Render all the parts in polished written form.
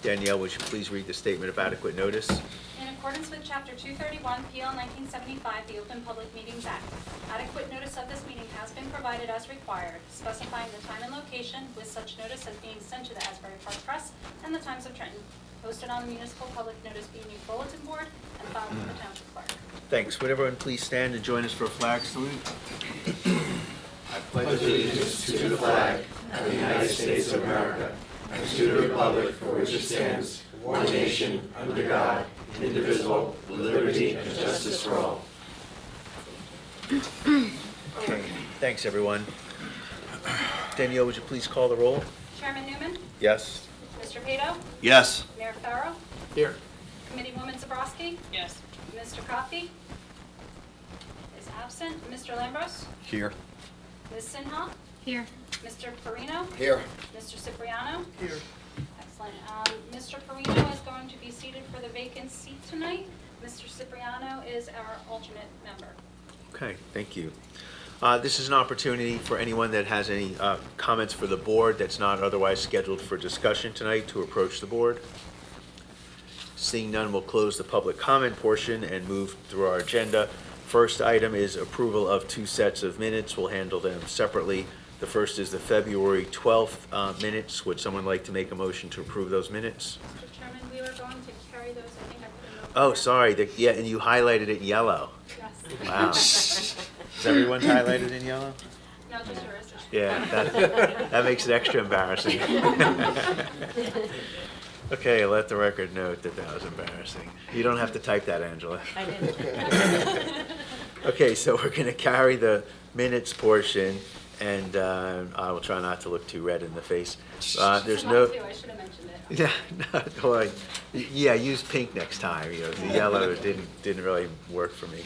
Danielle, would you please read the statement of adequate notice? In accordance with Chapter 231, PL 1975, the Open Public Meetings Act, adequate notice of this meeting has been provided as required, specifying the time and location, with such notice as being sent to the Asbury Park Press and the Times of Trenton, posted on the municipal public notice being bulletin board, and filed with the township clerk. Thanks. Would everyone please stand and join us for a flag salute? I pledge allegiance to the flag of the United States of America and to the republic for which it stands, one nation, under God, indivisible, with liberty and justice for all. Okay. Thanks, everyone. Danielle, would you please call the roll? Chairman Newman, Yes. Mr. Pato, Yes. Mayor Farrow, Here. Committeewoman Zabrowski, Yes. Mr. Coffey is absent, Mr. Lambros, Here. Ms. Sinha, Here. Mr. Perino, Here. Mr. Cipriano. Here. Excellent. Mr. Perino is going to be seated for the vacant seat tonight. Mr. Cipriano is our alternate member. Okay, thank you. This is an opportunity for anyone that has any comments for the board that's not otherwise scheduled for discussion tonight to approach the board. Seeing none, we'll close the public comment portion and move through our agenda. First item is approval of 2 sets of minutes. We'll handle them separately. The first is the February 12th minutes. Would someone like to make a motion to approve those minutes? Mr. Chairman, we were going to carry those. I think I put them Oh, sorry. Yeah, and you highlighted it in yellow. Yes. Wow. Is everyone's highlighted in yellow? No, just yours. Yeah, that makes it extra embarrassing. Okay, let the record note that that was embarrassing. You don't have to type that, Angela. I didn't. Okay, so we're going to carry the minutes portion, and I will try not to look too red in the face. There's no. I should have mentioned it. Yeah, no, well, yeah, use pink next time. You know, the yellow didn't really work for me.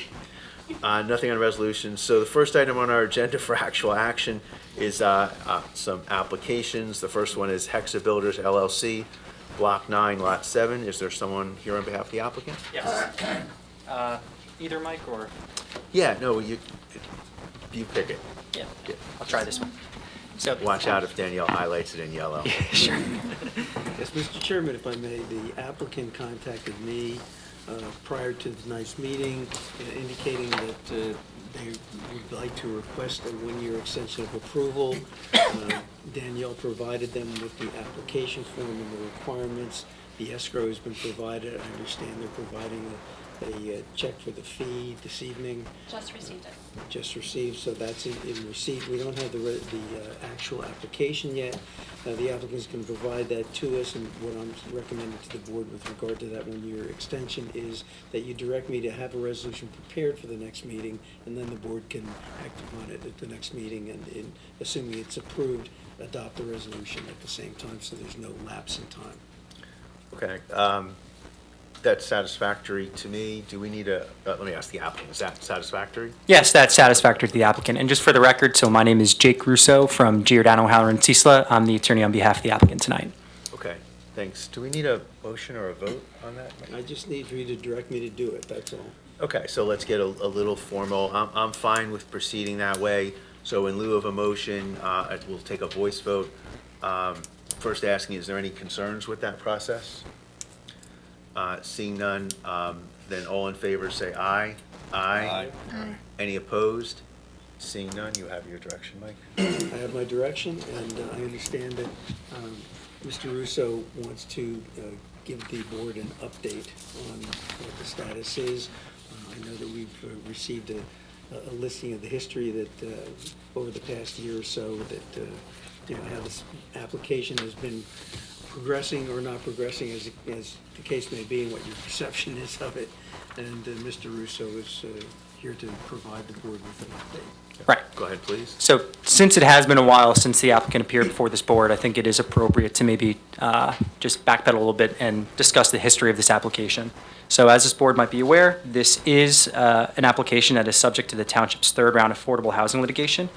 Nothing on resolutions. So the first item on our agenda for actual action is some applications. The first one is Hexa Builders LLC, Block 9, Lot 7. Is there someone here on behalf of the applicant? Yes. Either Mike or? Yeah, no, you pick it. Yeah, I'll try this one. So Watch out if Danielle highlights it in yellow. Sure. Yes, Mr. Chairman, if I may, the applicant contacted me prior to tonight's meeting, indicating that they would like to request a one-year extension of approval. Danielle provided them with the application form and the requirements. The escrow has been provided. I understand they're providing a check for the fee this evening. Just received it. Just received, so that's in receipt. We don't have the actual application yet. The applicant's going to provide that to us, and what I'm recommending to the board with regard to that one-year extension is that you direct me to have a resolution prepared for the next meeting, and then the board can act upon it at the next meeting, and assuming it's approved, adopt the resolution at the same time, so there's no lapse in time. Okay, that's satisfactory to me. Do we need let me ask the applicant, is that satisfactory? Yes, that's satisfactory to the applicant. And just for the record, so my name is Jake Russo from Giordano, Halloran, Ciesla. I'm the attorney on behalf of the applicant tonight. Okay, thanks. Do we need a motion or a vote on that? I just need for you to direct me to do it, that's all. Okay, so let's get a little formal. I'm fine with proceeding that way. So in lieu of a motion, we'll take a voice vote. First asking, is there any concerns with that process? Seeing none, then all in favor say aye. Aye. Any opposed? Seeing none, you have your direction, Mike. I have my direction, and I understand that Mr. Russo wants to give the board an update on what the status is. I know that we've received a listing of the history that over the past year or so that how this application has been progressing or not progressing as the case may be, and what your perception is of it. And Mr. Russo is here to provide the board with an update. Right. Go ahead, please. So since it has been a while since the applicant appeared before this board, I think it is appropriate to maybe just backpedal a little bit and discuss the history of this application. So as this board might be aware, this is an application that is subject to the township's third round affordable housing litigation.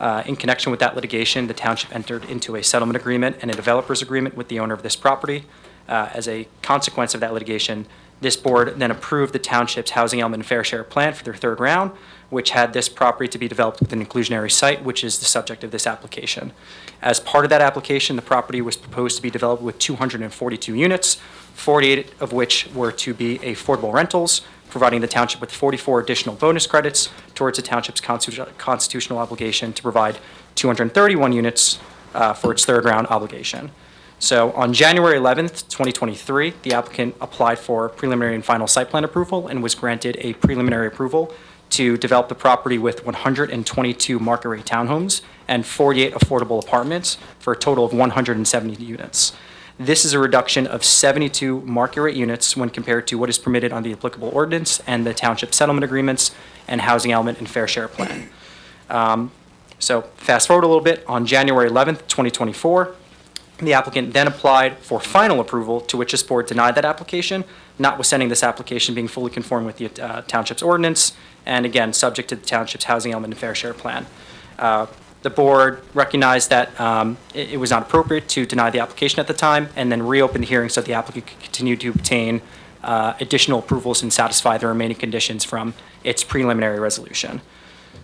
In connection with that litigation, the township entered into a settlement agreement and a developer's agreement with the owner of this property. As a consequence of that litigation, This board then approved the township's housing element and fair share plan for their third round, which had this property to be developed with an inclusionary site, which is the subject of this application. As part of that application, the property was proposed to be developed with 242 units, 48 of which were to be affordable rentals, providing the township with 44 additional bonus credits towards the township's constitutional obligation to provide 231 units for its third round obligation. So on January 11th, 2023, the applicant applied for preliminary and final site plan approval and was granted a preliminary approval to develop the property with 122 market rate townhomes and 48 affordable apartments for a total of 170 units. This is a reduction of 72 market rate units when compared to what is permitted on the applicable ordinance and the township settlement agreements and housing element and fair share plan. So fast forward a little bit, on January 11th, 2024, the applicant then applied for final approval, to which this board denied that application, notwithstanding this application being fully conformed with the township's ordinance, and again, subject to the township's housing element and fair share plan. The board recognized that it was not appropriate to deny the application at the time, and then reopened the hearing so the applicant could continue to obtain additional approvals and satisfy the remaining conditions from its preliminary resolution.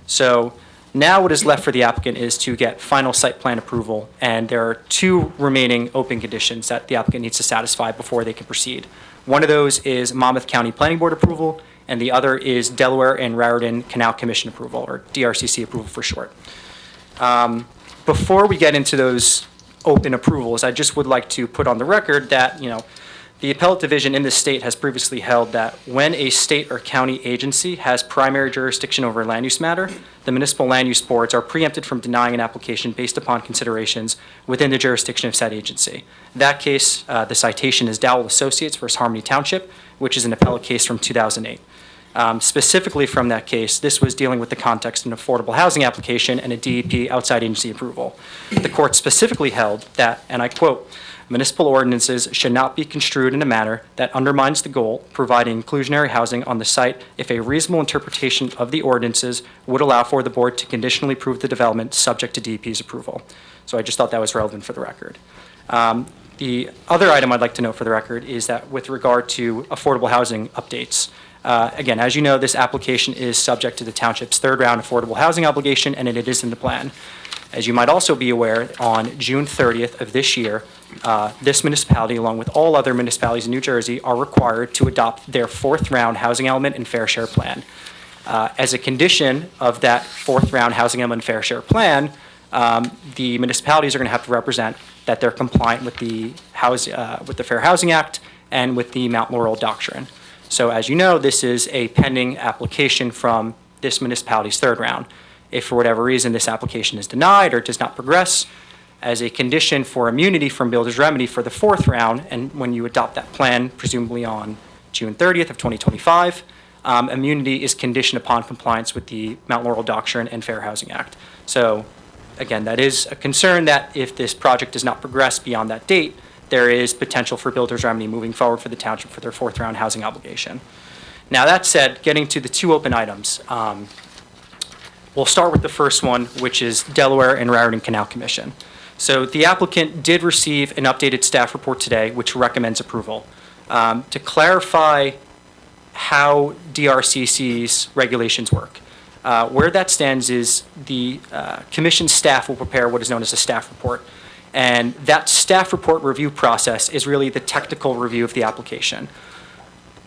So now what is left for the applicant is to get final site plan approval, and there are two remaining open conditions that the applicant needs to satisfy before they can proceed. One of those is Monmouth County Planning Board approval, and the other is Delaware and Raritan Canal Commission approval, or DRCC approval for short. Before we get into those open approvals, I just would like to put on the record that, the appellate division in this state has previously held that when a state or county agency has primary jurisdiction over a land use matter, the municipal land use boards are preempted from denying an application based upon considerations within the jurisdiction of said agency. In that case, the citation is Dowell Associates versus Harmony Township, which is an appellate case from 2008. Specifically from that case, this was dealing with the context of an affordable housing application and a DEP outside agency approval. The court specifically held that, and I quote, "Municipal ordinances should not be construed in a manner that undermines the goal, providing inclusionary housing on the site if a reasonable interpretation of the ordinances would allow for the board to conditionally approve the development subject to DEP's approval." So I just thought that was relevant for the record. The other item I'd like to note for the record is that with regard to affordable housing updates, again, as you know, this application is subject to the township's third round affordable housing obligation, and it is in the plan. As you might also be aware, on June 30th of this year, this municipality, along with all other municipalities in New Jersey, are required to adopt their fourth round housing element and fair share plan. As a condition of that fourth round housing element and fair share plan, the municipalities are going to have to represent that they're compliant with the Fair Housing Act and with the Mount Laurel Doctrine. So as you know, this is a pending application from this municipality's third round. If for whatever reason this application is denied or does not progress, as a condition for immunity from builder's remedy for the fourth round, and when you adopt that plan, presumably on June 30th of 2025, immunity is conditioned upon compliance with the Mount Laurel Doctrine and Fair Housing Act. So again, that is a concern that if this project does not progress beyond that date, there is potential for builder's remedy moving forward for the township for their fourth round housing obligation. Now that said, getting to the two open items, we'll start with the first one, which is Delaware and Raritan Canal Commission. So the applicant did receive an updated staff report today, which recommends approval. To clarify how DRCC's regulations work, where that stands is the commission staff will prepare what is known as a staff report. And that staff report review process is really the technical review of the application.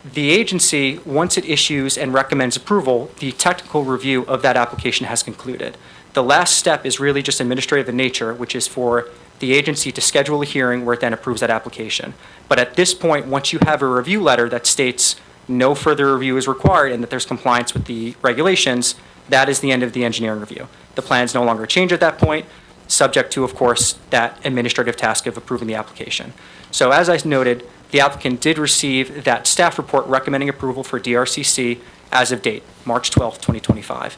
The agency, once it issues and recommends approval, the technical review of that application has concluded. The last step is really just administrative in nature, which is for the agency to schedule a hearing where it then approves that application. But at this point, once you have a review letter that states no further review is required and that there's compliance with the regulations, that is the end of the engineering review. The plans no longer change at that point, subject to, of course, that administrative task of approving the application. So as I noted, the applicant did receive that staff report recommending approval for DRCC as of date, March 12th, 2025.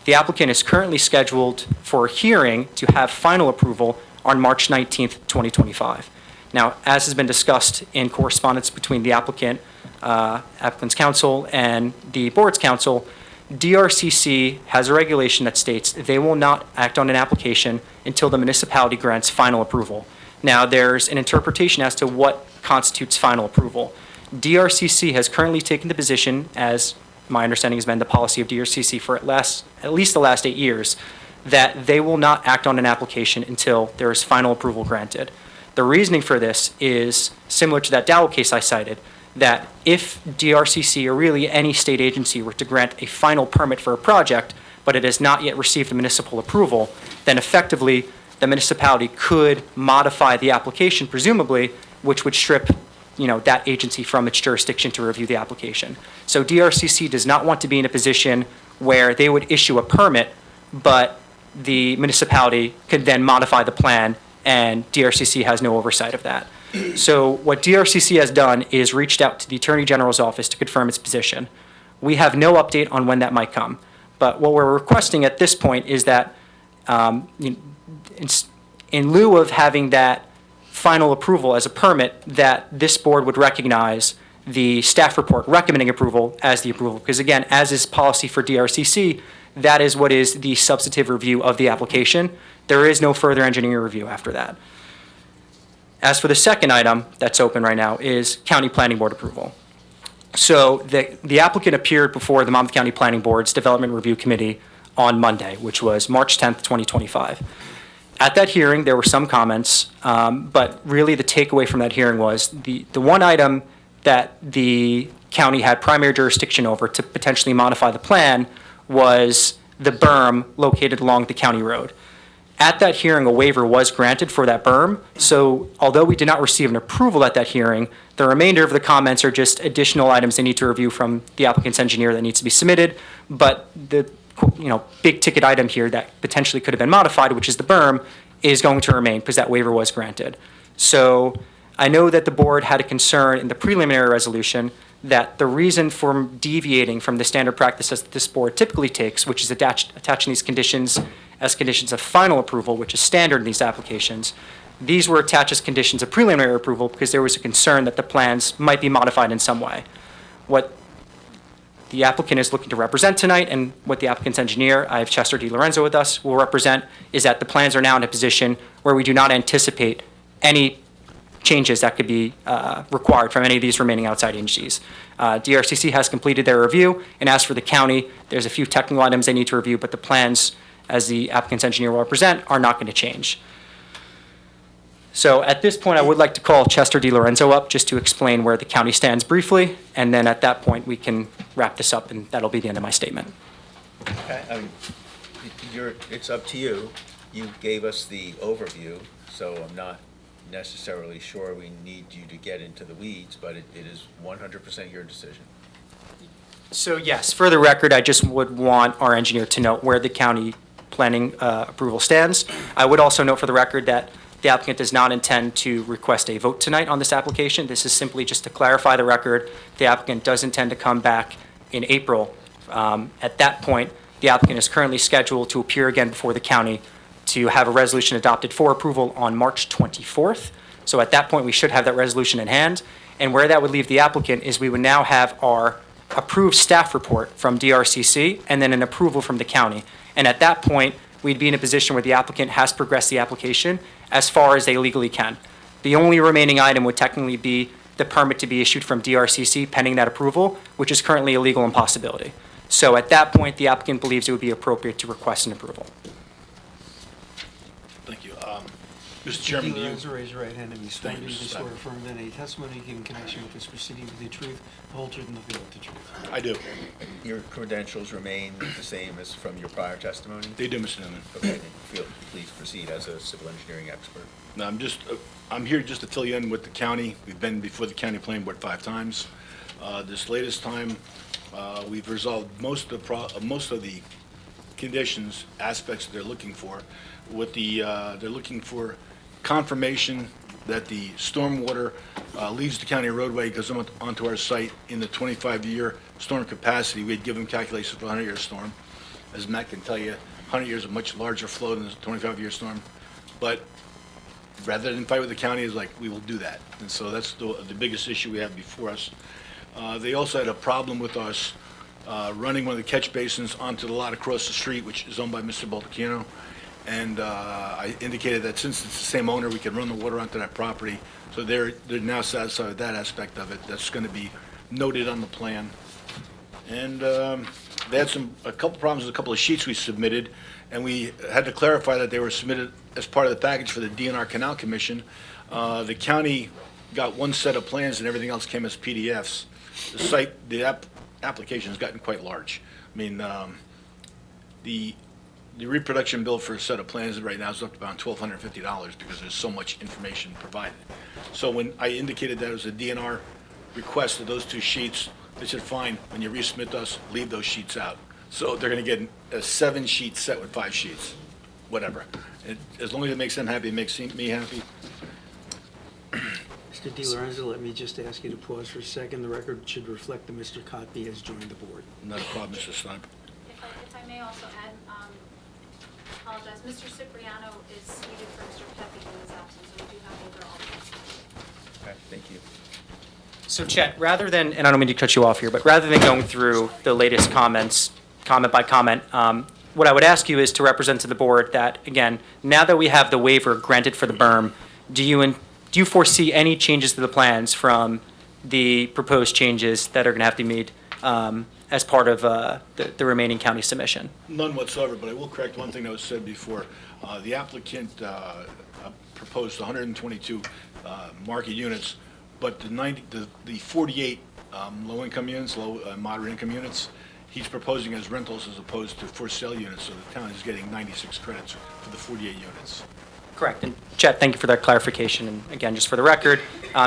The applicant is currently scheduled for a hearing to have final approval on March 19th, 2025. Now, as has been discussed in correspondence between the applicant's counsel and the board's counsel, DRCC has a regulation that states they will not act on an application until the municipality grants final approval. Now, there's an interpretation as to what constitutes final approval. DRCC has currently taken the position, as my understanding has been the policy of DRCC for at least the last 8 years, that they will not act on an application until there is final approval granted. The reasoning for this is similar to that Dowell case I cited, that if DRCC or really any state agency were to grant a final permit for a project, but it has not yet received the municipal approval, then effectively the municipality could modify the application, presumably, which would strip that agency from its jurisdiction to review the application. So DRCC does not want to be in a position where they would issue a permit, but the municipality could then modify the plan and DRCC has no oversight of that. So what DRCC has done is reached out to the Attorney General's office to confirm its position. We have no update on when that might come. But what we're requesting at this point is that in lieu of having that final approval as a permit, that this board would recognize the staff report recommending approval as the approval. Because again, as is policy for DRCC, that is what is the substantive review of the application. There is no further engineering review after that. As for the second item that's open right now is County Planning Board approval. So the applicant appeared before the Monmouth County Planning Board's Development Review Committee on Monday, which was March 10th, 2025. At that hearing, there were some comments, but really the takeaway from that hearing was the one item that the county had primary jurisdiction over to potentially modify the plan was the berm located along the county road. At that hearing, a waiver was granted for that berm. So although we did not receive an approval at that hearing, the remainder of the comments are just additional items they need to review from the applicant's engineer that needs to be submitted. But the big ticket item here that potentially could have been modified, which is the berm, is going to remain because that waiver was granted. So I know that the board had a concern in the preliminary resolution that the reason for deviating from the standard practices that this board typically takes, which is attaching these conditions as conditions of final approval, which is standard in these applications, these were attached as conditions of preliminary approval because there was a concern that the plans might be modified in some way. What the applicant is looking to represent tonight and what the applicant's engineer, I have Chester DiLorenzo with us, will represent is that the plans are now in a position where we do not anticipate any changes that could be required from any of these remaining outside agencies. DRCC has completed their review, and as for the county, there's a few technical items they need to review, but the plans, as the applicant's engineer will represent, are not going to change. So at this point, I would like to call Chester DiLorenzo up just to explain where the county stands briefly, and then at that point, we can wrap this up, and that'll be the end of my statement. Okay, I mean, it's up to you. You gave us the overview, so I'm not necessarily sure we need you to get into the weeds, but it is 100% your decision. So yes, for the record, I just would want our engineer to note where the county planning approval stands. I would also note for the record that the applicant does not intend to request a vote tonight on this application. This is simply just to clarify the record. The applicant does intend to come back in April. At that point, the applicant is currently scheduled to appear again before the county to have a resolution adopted for approval on March 24th. So at that point, we should have that resolution in hand. And where that would leave the applicant is we would now have our approved staff report from DRCC and then an approval from the county. And at that point, we'd be in a position where the applicant has progressed the application as far as they legally can. The only remaining item would technically be the permit to be issued from DRCC pending that approval, which is currently a legal impossibility. So at that point, the applicant believes it would be appropriate to request an approval. Thank you. Mr. Chairman, do you? DiLorenzo, raise your right hand and be sworn. Thank Do you, you Mr. swear or Simon. affirm that any testimony you give in connection with this proceeding with the truth, the whole truth, and nothing but the truth? I do. Your credentials remain the same as from your prior testimony? They do, Mr. Newman. Okay, then please proceed as a civil engineering expert. No, I'm here just to fill you in with the county. We've been before the county planning board 5 times. This latest time, we've resolved most of the conditions, aspects that they're looking for. With they're looking for confirmation that the stormwater leaves the county roadway, goes onto our site in the 25-year storm capacity. We had given calculations for a 100-year storm. As Matt can tell you, 100 years is a much larger flow than a 25-year storm. But rather than fight with the county, is like, we will do that. And so that's the biggest issue we have before us. They also had a problem with us running one of the catch basins onto the lot across the street, which is owned by Mr. Baldacchino. And I indicated that since it's the same owner, we can run the water onto that property. So they're now satisfied with that aspect of it. That's going to be noted on the plan. And they had a couple problems with a couple of sheets we submitted, and we had to clarify that they were submitted as part of the package for the DNR Canal Commission. The county got one set of plans and everything else came as PDFs. The application has gotten quite large. I mean, the reproduction bill for a set of plans right now is up to about $1,250 because there's so much information provided. So when I indicated that it was a DNR request of those two sheets, they said, fine, when you resubmit us, leave those sheets out. So they're going to get a 7-sheet set with 5 sheets, whatever. As long as it makes them happy, it makes me happy. Mr. DiLorenzo, let me just ask you to pause for a second. The record should reflect that Mr. Cotby has joined the board. Not a problem, Mr. Snipe. If I may also add, apologize, Mr. Cipriano is seated for Mr. Pepe in his absence, so we do have older alternates. Okay, thank you. So Chet, rather than, and I don't mean to cut you off here, but rather than going through the latest comments, comment by comment, what I would ask you is to represent to the board that, again, now that we have the waiver granted for the berm, do you foresee any changes to the plans from the proposed changes that are going to have to be made as part of the remaining county submission? None whatsoever, but I will correct one thing that was said before. The applicant proposed 122 market units, but the 48 low-income units, low moderate income units, he's proposing as rentals as opposed to for sale units, so the town is getting 96 credits for the 48 units. Correct. And Chet, thank you for that clarification. And again, just for the record,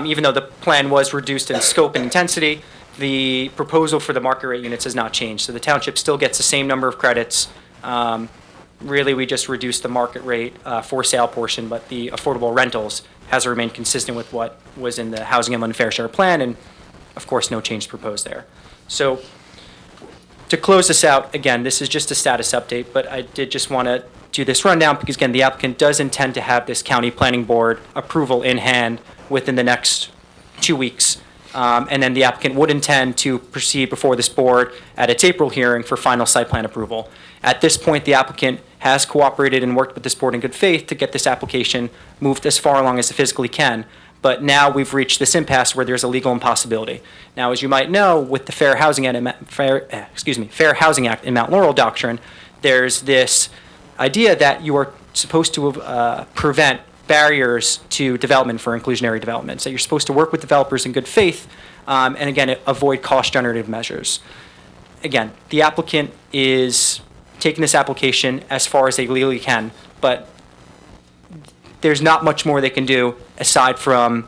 even though the plan was reduced in scope and intensity, the proposal for the market rate units has not changed. So the township still gets the same number of credits. Really, we just reduced the market rate for sale portion, but the affordable rentals has remained consistent with what was in the Housing and Fair Share Plan, and of course, no change proposed there. So to close this out, again, this is just a status update, but I did just want to do this rundown because, again, the applicant does intend to have this county planning board approval in hand within the next 2 weeks. And then the applicant would intend to proceed before this board at its April hearing for final site plan approval. At this point, the applicant has cooperated and worked with this board in good faith to get this application moved as far along as it physically can. But now we've reached this impasse where there's a legal impossibility. Now, as you might know, with the Fair Housing Act in Mount Laurel doctrine, there's this idea that you are supposed to prevent barriers to development for inclusionary development. So you're supposed to work with developers in good faith and, again, avoid cost-generative measures. Again, the applicant is taking this application as far as they legally can, but there's not much more they can do aside from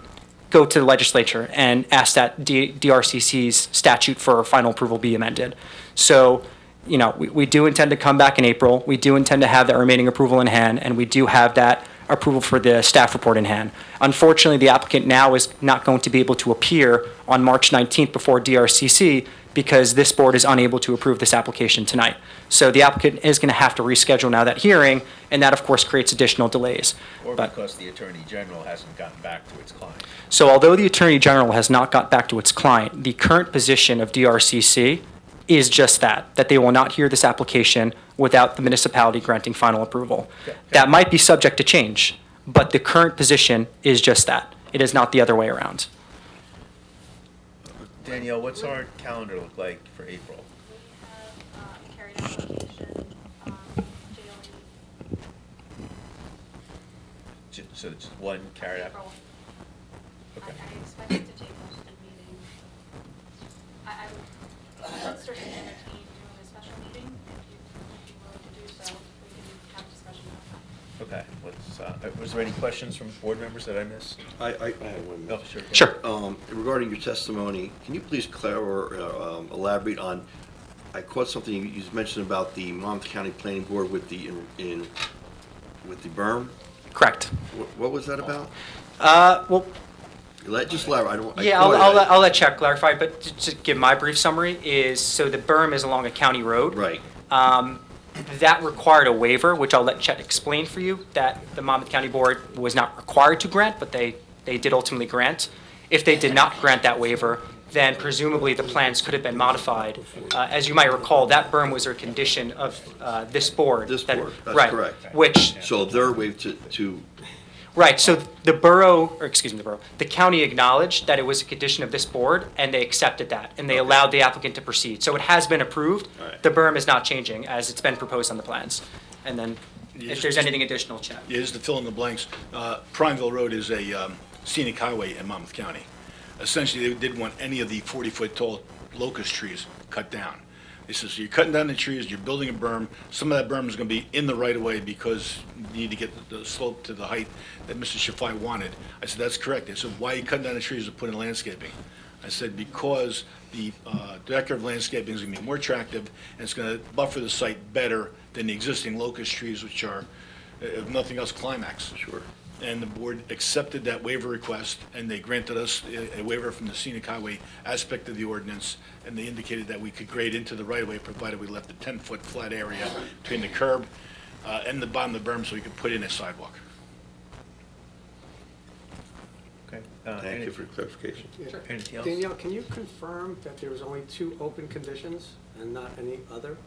go to the legislature and ask that DRCC's statute for final approval be amended. So, you know, we do intend to come back in April. We do intend to have that remaining approval in hand, and we do have that approval for the staff report in hand. Unfortunately, the applicant now is not going to be able to appear on March 19th before DRCC because this board is unable to approve this application tonight. So the applicant is going to have to reschedule now that hearing, and that, of course, creates additional delays. Or because the Attorney General hasn't gotten back to its client. So although the Attorney General has not got back to its client, the current position of DRCC is just that they will not hear this application without the municipality granting final approval. Okay. That might be subject to change, but the current position is just that. It is not the other way around. Danielle, what's our calendar look like for April? We have carried application, daily, So it's one carried out? April. Okay. I expect it to take most of the meeting. I would certainly entertain doing a special meeting if you're willing to do so. We can have a discussion about that. Okay, let's, was there any questions from board members that I missed? I have one. Oh, sure. Sure. Regarding your testimony, can you please elaborate on, I caught something you mentioned about the Monmouth County Planning Board with the with the berm. Correct. What was that about? Well, Just elaborate. I'll let Chuck clarify, but to give my brief summary is, so the berm is along a county road. Right. That required a waiver, which I'll let Chet explain for you, that the Monmouth County Board was not required to grant, but they did ultimately grant. If they did not grant that waiver, then presumably the plans could have been modified. As you might recall, that berm was a condition of this board. This board, that's right, correct. Which, So their way to, right, so the borough, or excuse me, the borough, the county acknowledged that it was a condition of this board, and they accepted that, and they allowed the applicant to proceed. So it has been approved. All right. The berm is not changing, as it's been proposed on the plans. And then, Yes. if there's anything additional, Chad. Yeah, just to fill in the blanks, Prineville Road is a scenic highway in Monmouth County. Essentially, they didn't want any of the 40-foot tall locust trees cut down. They said, so you're cutting down the trees, you're building a berm, some of that berm is gonna be in the right-of-way because you need to get the slope to the height that Mr. Shafai wanted. I said, that's correct. They said, why are you cutting down the trees to put in landscaping? I said, because the decorative landscaping is gonna be more attractive, and it's gonna buffer the site better than the existing locust trees, which are, if nothing else, climax. sure. And the board accepted that waiver request, and they granted us a waiver from the scenic highway aspect of the ordinance, and they indicated that we could grade into the right-of-way, provided we left a 10-foot flat area between the curb and the bottom of the berm, so we could put in a sidewalk. Okay. Thank you for clarification. Anything else? Danielle, can you confirm that there was only 2 open conditions and not any other?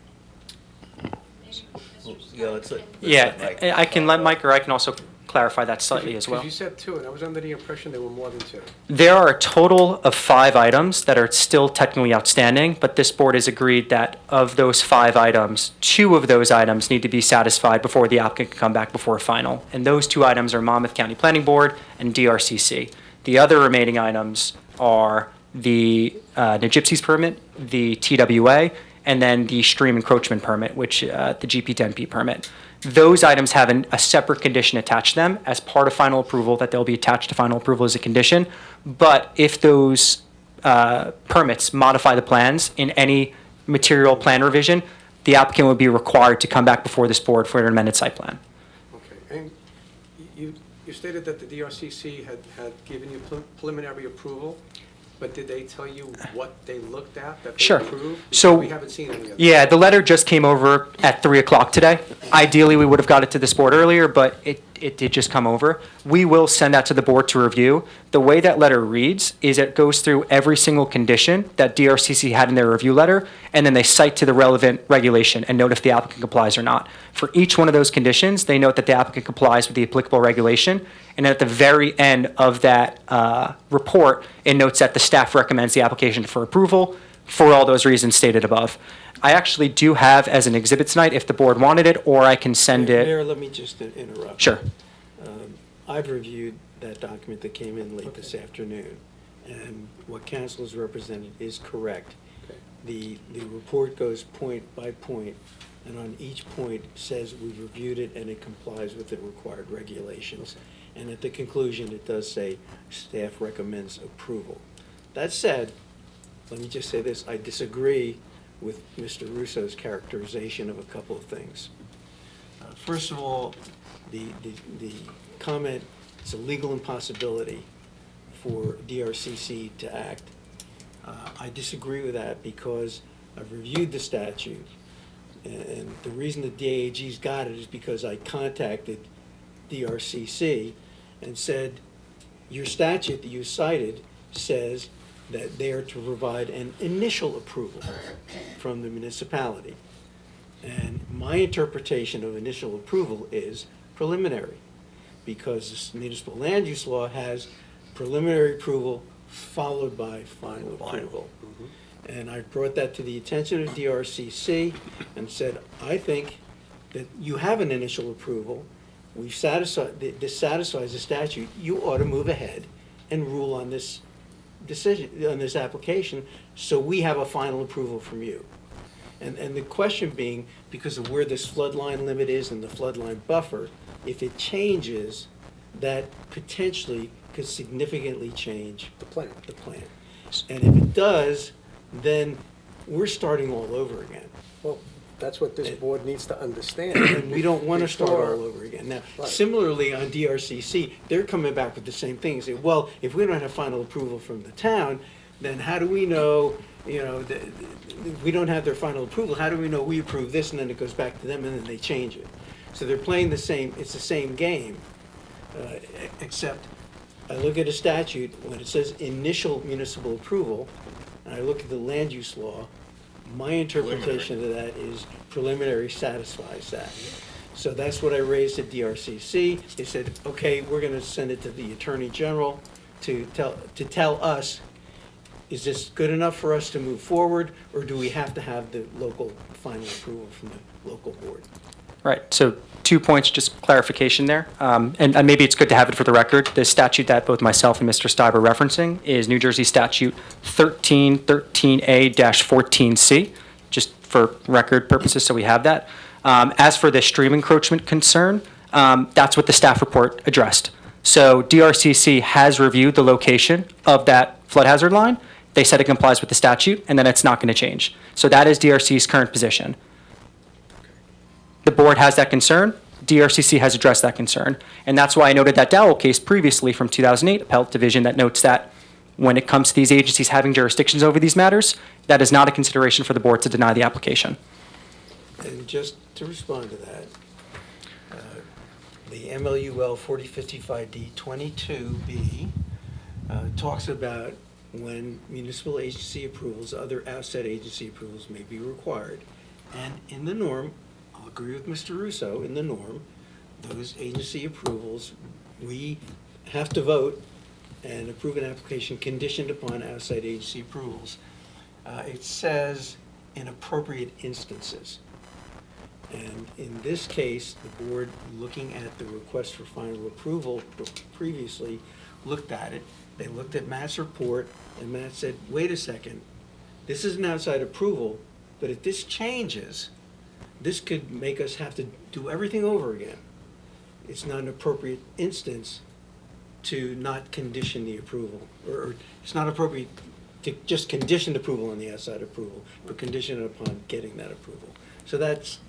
Yeah, let's let Yeah, Mike I can let follow up. Mike, or I can also clarify that slightly as well. Because you said 2, and I was under the impression there were more than 2. There are a total of 5 items that are still technically outstanding, but this board has agreed that of those 5 items, 2 of those items need to be satisfied before the applicant can come back before a final. And those 2 items are Monmouth County Planning Board and DRCC. The other remaining items are the Gypsies permit, the TWA, and then the stream encroachment permit, which, the GP10P permit. Those items have a separate condition attached to them as part of final approval, that they'll be attached to final approval as a condition. But if those permits modify the plans in any material plan revision, the applicant would be required to come back before this board for an amended site plan. Okay, and you stated that the DRCC had given you preliminary approval, but did they tell you what they looked at, that they Sure. approved? Because So- we haven't seen any of that. Yeah, the letter just came over at 3 o'clock today. Ideally, we would have got it to this board earlier, but it did just come over. We will send that to the board to review. The way that letter reads is it goes through every single condition that DRCC had in their review letter, and then they cite to the relevant regulation and note if the applicant complies or not. For each one of those conditions, they note that the applicant complies with the applicable regulation, and at the very end of that report, it notes that the staff recommends the application for approval for all those reasons stated above. I actually do have as an exhibit tonight, if the board wanted it, or I can send it. Mayor, let me just interrupt. Sure. I've reviewed that document that came in late this afternoon, and what council has represented is correct. The report goes point by point, and on each point says we've reviewed it and it complies with the required regulations. And at the conclusion, it does say staff recommends approval. That said, let me just say this, I disagree with Mr. Russo's characterization of a couple of things. First of all, the comment, it's a legal impossibility for DRCC to act. I disagree with that because I've reviewed the statute, and the reason the DAG's got it is because I contacted DRCC and said, your statute that you cited says that they are to provide an initial approval from the municipality. And my interpretation of initial approval is preliminary, because the municipal land use law has preliminary approval followed by final approval. And I brought that to the attention of DRCC and said, I think that you have an initial approval. We've satisfied, this satisfies the statute. You ought to move ahead and rule on this decision, on this application, so we have a final approval from you. And the question being, because of where this flood line limit is and the flood line buffer, if it changes, that potentially could significantly change The plan. the plan. And if it does, then we're starting all over again. Well, that's what this board needs to understand. And we don't want to start Before- all over again. Now, Right. similarly on DRCC, they're coming back with the same thing. Say, well, if we don't have final approval from the town, then how do we know, if we don't have their final approval, how do we know we approve this, and then it goes back to them and then they change it? So they're playing it's the same game, except I look at a statute, when it says initial municipal approval, and I look at the land use law, my interpretation of that is preliminary satisfies that. So that's what I raised at DRCC. They said, okay, we're gonna send it to the Attorney General to tell us, is this good enough for us to move forward, or do we have to have the local final approval from the local board? Right, so 2 points, just clarification there. And maybe it's good to have it for the record. The statute that both myself and Mr. Stibe are referencing is New Jersey Statute 1313A-14C, just for record purposes, so we have that. As for the stream encroachment concern, that's what the staff report addressed. So DRCC has reviewed the location of that flood hazard line. They said it complies with the statute, and then it's not going to change. So that is DRC's current position. The board has that concern. DRCC has addressed that concern. And that's why I noted that Dowell case previously from 2008, Appellate Division, that notes that when it comes to these agencies having jurisdictions over these matters, that is not a consideration for the board to deny the application. And just to respond to that, the MLUL 4055D22B talks about when municipal agency approvals, other outside agency approvals may be required. And in the norm, I'll agree with Mr. Russo, in the norm, those agency approvals, we have to vote and approve an application conditioned upon outside agency approvals. It says in appropriate instances. And in this case, the board, looking at the request for final approval previously, looked at it. They looked at Matt's report, and Matt said, wait a second, this is an outside approval, but if this changes, this could make us have to do everything over again. It's not an appropriate instance to not condition the approval, or it's not appropriate to just condition approval on the outside approval, but condition it upon getting that approval. So that's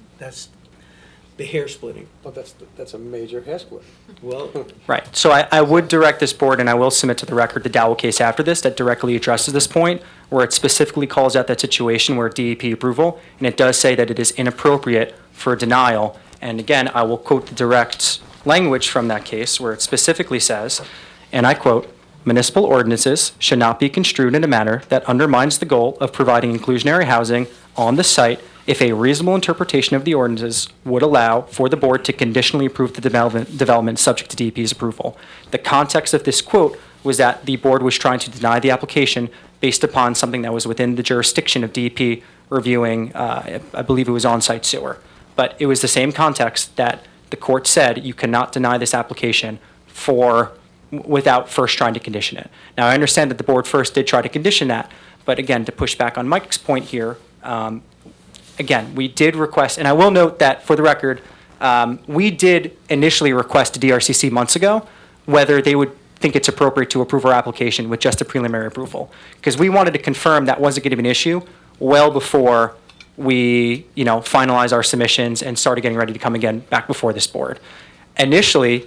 the hair splitting. Well, that's a major hair split. Well, Right, so I would direct this board, and I will submit to the record the Dowell case after this that directly addresses this point, where it specifically calls out that situation where DEP approval, and it does say that it is inappropriate for denial. And again, I will quote the direct language from that case, where it specifically says, and I quote, "Municipal ordinances should not be construed in a manner that undermines the goal of providing inclusionary housing on the site if a reasonable interpretation of the ordinances would allow for the board to conditionally approve the development subject to DEP's approval." The context of this quote was that the board was trying to deny the application based upon something that was within the jurisdiction of DEP reviewing, I believe it was on-site sewer. But it was the same context that the court said you cannot deny this application without first trying to condition it. Now, I understand that the board first did try to condition that, but again, to push back on Mike's point here, again, we did request, and I will note that for the record, we did initially request to DRCC months ago whether they would think it's appropriate to approve our application with just a preliminary approval. Because we wanted to confirm that wasn't going to be an issue well before we, finalize our submissions and started getting ready to come again back before this board. Initially,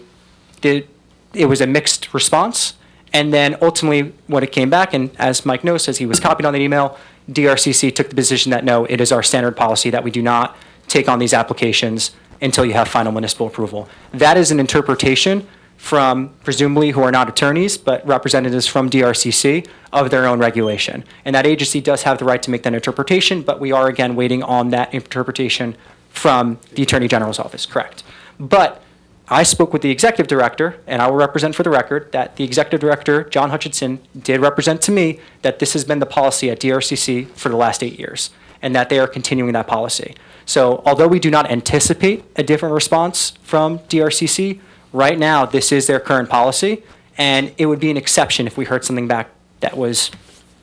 it was a mixed response, and then ultimately when it came back, and as Mike knows, as he was copied on the email, DRCC took the position that no, it is our standard policy that we do not take on these applications until you have final municipal approval. That is an interpretation from presumably who are not attorneys, but representatives from DRCC of their own regulation. And that agency does have the right to make that interpretation, but we are again waiting on that interpretation from the Attorney General's office, correct? But I spoke with the executive director, and I will represent for the record that the executive director, John Hutchinson, did represent to me that this has been the policy at DRCC for the last 8 years, and that they are continuing that policy. So although we do not anticipate a different response from DRCC, right now this is their current policy, and it would be an exception if we heard something back that was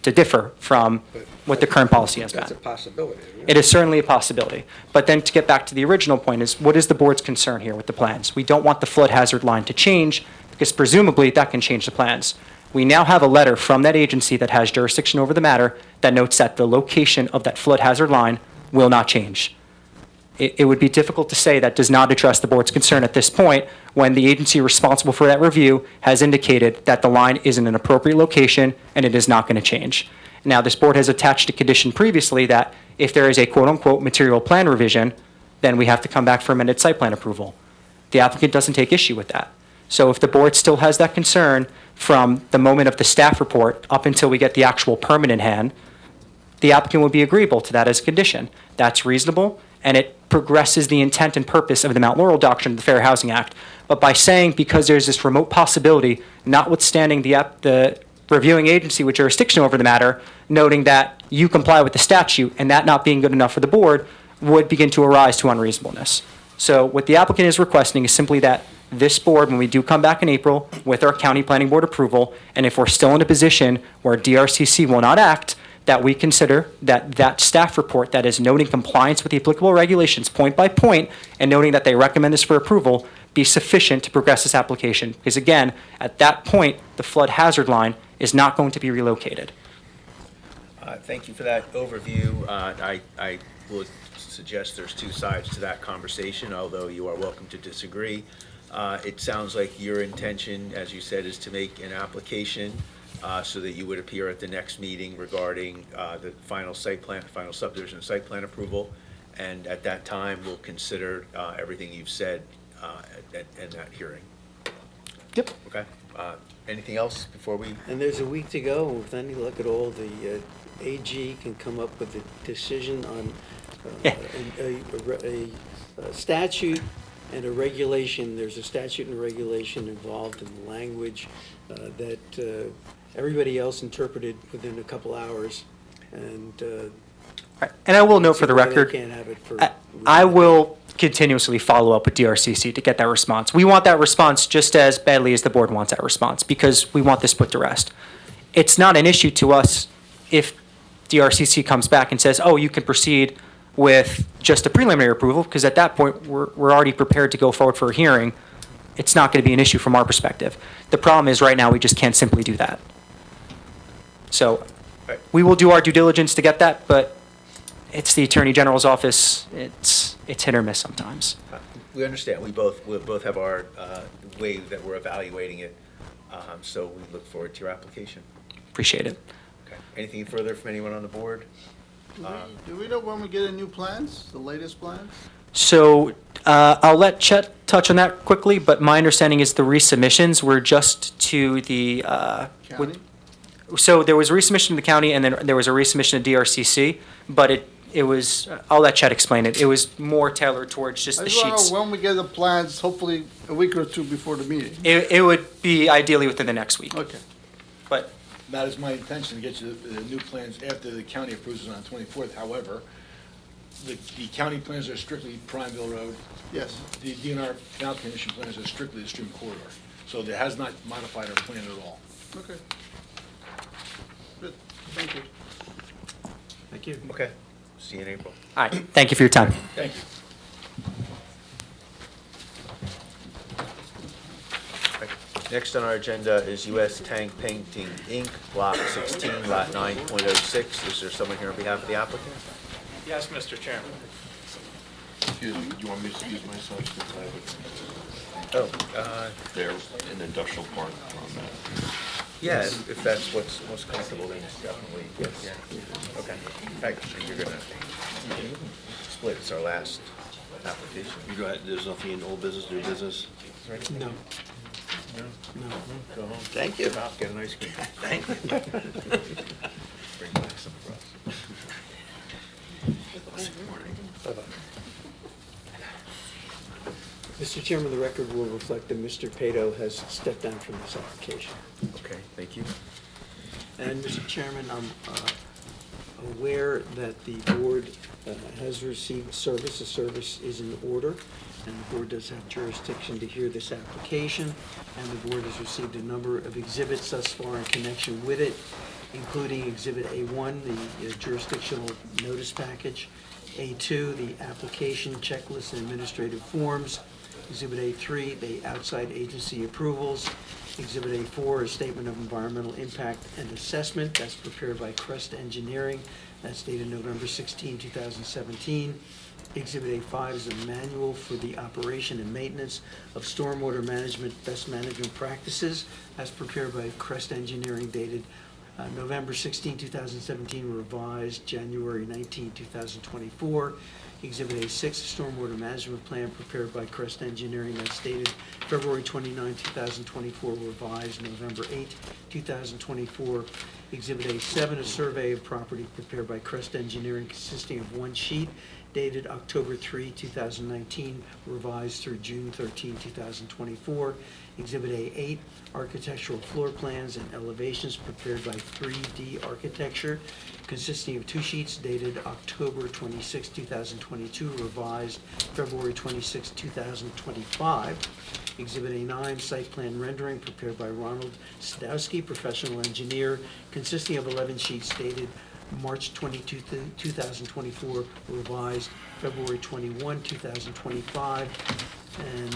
to differ from what the current policy has been. That's a possibility. Isn't It is certainly a possibility. But then to get back to the original point is, what is the board's concern here with the plans? We don't want the flood hazard line to change, because presumably that can change the plans. We now have a letter from that agency that has jurisdiction over the matter that notes that the location of that flood hazard line will not change. It would be difficult to say that does not address the board's concern at this point when the agency responsible for that review has indicated that the line is in an appropriate location and it is not going to change. Now, this board has attached a condition previously that if there is a quote-unquote material plan revision, then we have to come back for amended site plan approval. The applicant doesn't take issue with that. So if the board still has that concern, from the moment of the staff report up until we get the actual permit in hand, the applicant would be agreeable to that as a condition. That's reasonable, and it progresses the intent and purpose of the Mount Laurel Doctrine of the Fair Housing Act. But by saying, because there's this remote possibility, notwithstanding the reviewing agency with jurisdiction over the matter, noting that you comply with the statute and that not being good enough for the board would begin to arise to unreasonableness. So what the applicant is requesting is simply that this board, when we do come back in April with our county planning board approval, and if we're still in a position where DRCC will not act, that we consider that staff report that is noting compliance with the applicable regulations point by point and noting that they recommend this for approval be sufficient to progress this application. Because again, at that point, the flood hazard line is not going to be relocated. Thank you for that overview. I would suggest there's two sides to that conversation, although you are welcome to disagree. It sounds like your intention, as you said, is to make an application so that you would appear at the next meeting regarding the final site plan, final subdivision site plan approval. And at that time, we'll consider everything you've said in that hearing. Yep. Okay? Anything else before we? And there's a week to go. With any luck at all, the AG can come up with a decision on a statute and a regulation. There's a statute and a regulation involved in the language that everybody else interpreted within a couple hours. And Right. And I will note for the why they record, can't have it for. I will continuously follow up with DRCC to get that response. We want that response just as badly as the board wants that response, because we want this put to rest. It's not an issue to us if DRCC comes back and says, oh, you can proceed with just a preliminary approval, because at that point, we're already prepared to go forward for a hearing. It's not going to be an issue from our perspective. The problem is right now, we just can't simply do that. So we will do our due diligence to get that, but it's the Attorney General's office. It's hit or miss sometimes. We understand. We both have our way that we're evaluating it. So we look forward to your application. Appreciate it. Okay. Anything further from anyone on the board? Do we know when we get the new plans, the latest plans? So I'll let Chet touch on that quickly, but my understanding is the resubmissions were just to the, County? so there was a resubmission to the county, and then there was a resubmission to DRCC, but it was, I'll let Chet explain it. It was more tailored towards just I the just want to sheets. know when we get the plans, hopefully a week or two before the meeting. It would be ideally within the next week, Okay. but That is my intention, to get you the new plans after the county approves it on the 24th. However, the county plans are strictly Prineville Road. Yes. The DNR Canal Commission plans are strictly the stream corridor. So it has not modified our plan at all. Okay. Good. Thank you. Thank you. Okay. See you in April. all right, thank you for your time. Thank you. Right. Next on our agenda is US Tank Painting, Inc., Block 16, Lot 9.06. Is there someone here on behalf of the applicant? Yes, Mr. Chairman. Excuse me, do you want me to excuse myself since I have Oh, there an industrial park on that? yeah, if that's what's most comfortable, then definitely. Yeah. Okay. Actually, you're gonna split. It's our last application. You go ahead, there's nothing in old business, new business? No. Go home. Thank you. Stop, get an ice cream. Thank you. Bring back some for us. Mr. Chairman, the record will reflect that Mr. Pato has stepped down from this application. Okay, thank you. And, Mr. Chairman, I'm aware that the board has received service. The service is in order, and the board does have jurisdiction to hear this application, and the board has received a number of exhibits thus far in connection with it, including Exhibit A1, the jurisdictional notice package, A2, the application checklist and administrative forms, Exhibit A3, the outside agency approvals, Exhibit A4, a statement of environmental impact and assessment, that's prepared by Crest Engineering, that's dated November 16, 2017. Exhibit A5 is a manual for the operation and maintenance of stormwater management best management practices, as prepared by Crest Engineering, dated November 16, 2017, revised January 19, 2024. Exhibit A6, Stormwater Management Plan prepared by Crest Engineering that's dated February 29, 2024, revised November 8, 2024. Exhibit A7, a survey of property prepared by Crest Engineering consisting of one sheet dated October 3, 2019, revised through June 13, 2024. Exhibit A8, architectural floor plans and elevations prepared by 3D Architecture, consisting of two sheets dated October 26, 2022, revised February 26, 2025. Exhibit A9, site plan rendering prepared by Ronald Sadowski, professional engineer, consisting of 11 sheets dated March 22, 2024, revised February 21, 2025. And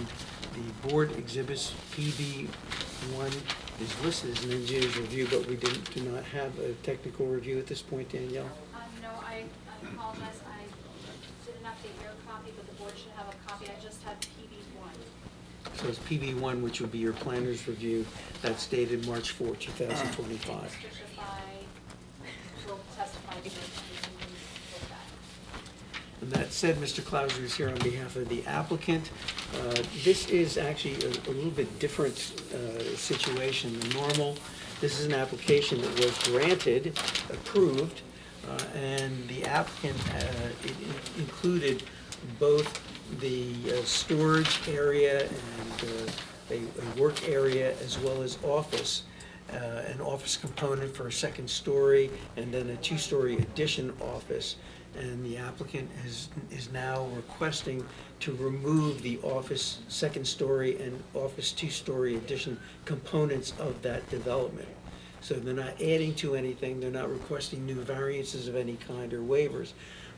the board exhibits PB1 is listed as an engineer's review, but we do not have a technical review at this point, Danielle. No, I apologize. I didn't update your copy, but the board should have a copy. I just have PB1. So it's PB1, which would be your planner's review. That's dated March 4, 2025. Mr. Shafai will testify to this with that. And that said, Mr. Clauser is here on behalf of the applicant. This is actually a little bit different situation than normal. This is an application that was granted, approved, and the applicant it included both the storage area and a work area as well as office. An office component for a second story and then a two-story addition office. And the applicant is now requesting to remove the office second story and office two-story addition components of that development. So they're not adding to anything, they're not requesting new variances of any kind or waivers,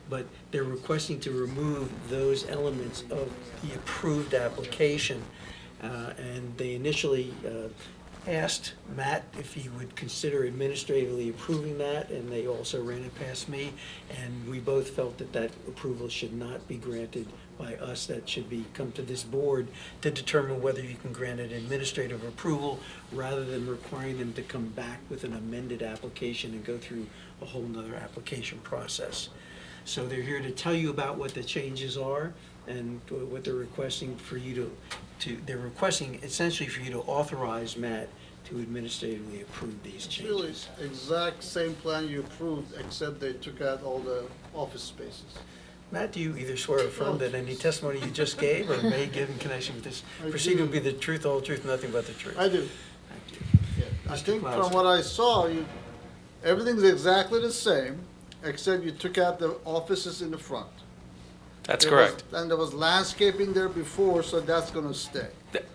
but they're requesting to remove those elements of the approved application. And they initially asked Matt if he would consider administratively approving that, and they also ran it past me, and we both felt that that approval should not be granted by us. That should be come to this board to determine whether you can grant an administrative approval rather than requiring them to come back with an amended application and go through a whole nother application process. So they're here to tell you about what the changes are and what they're requesting for you they're requesting essentially for you to authorize Matt to administratively approve these It's really changes. exact same plan you approved, except they took out all the office spaces. Matt, do you either swear or affirm that any testimony you just gave or may give in connection with this I proceeding do. will be the truth, the whole truth, nothing but the truth? I do. Thank you. I Mr. think Clausen. from what I saw, everything's exactly the same, except you took out the offices in the front. That's There was- correct. And there was landscaping there before, so that's gonna stay.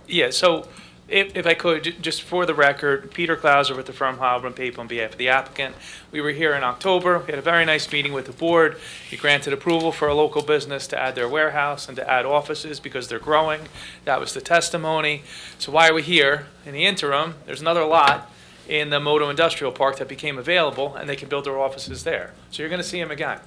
Yeah, so if I could, just for the record, Peter Clauser with the firm Halbert and Pape on behalf of the applicant. We were here in October. We had a very nice meeting with the board. We granted approval for a local business to add their warehouse and to add offices because they're growing. That was the testimony. So why are we here? In the interim, there's another lot in the Moto Industrial Park that became available, and they can build their offices there. So you're going to see them again.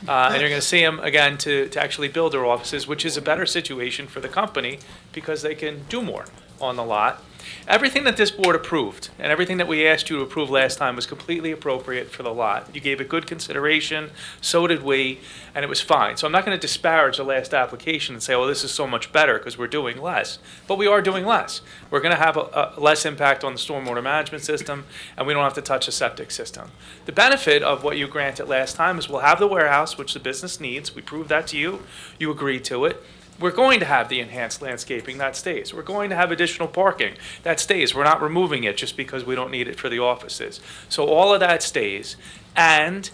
And you're going to see them again to actually build their offices, which is a better situation for the company because they can do more on the lot. Everything that this board approved and everything that we asked you to approve last time was completely appropriate for the lot. You gave it good consideration, so did we, and it was fine. So I'm not going to disparage the last application and say, oh, this is so much better because we're doing less. But we are doing less. We're going to have a less impact on the stormwater management system, and we don't have to touch the septic system. The benefit of what you granted last time is we'll have the warehouse, which the business needs. We proved that to you. You agreed to it. We're going to have the enhanced landscaping, that stays. We're going to have additional parking, that stays. We're not removing it just because we don't need it for the offices. So all of that stays. And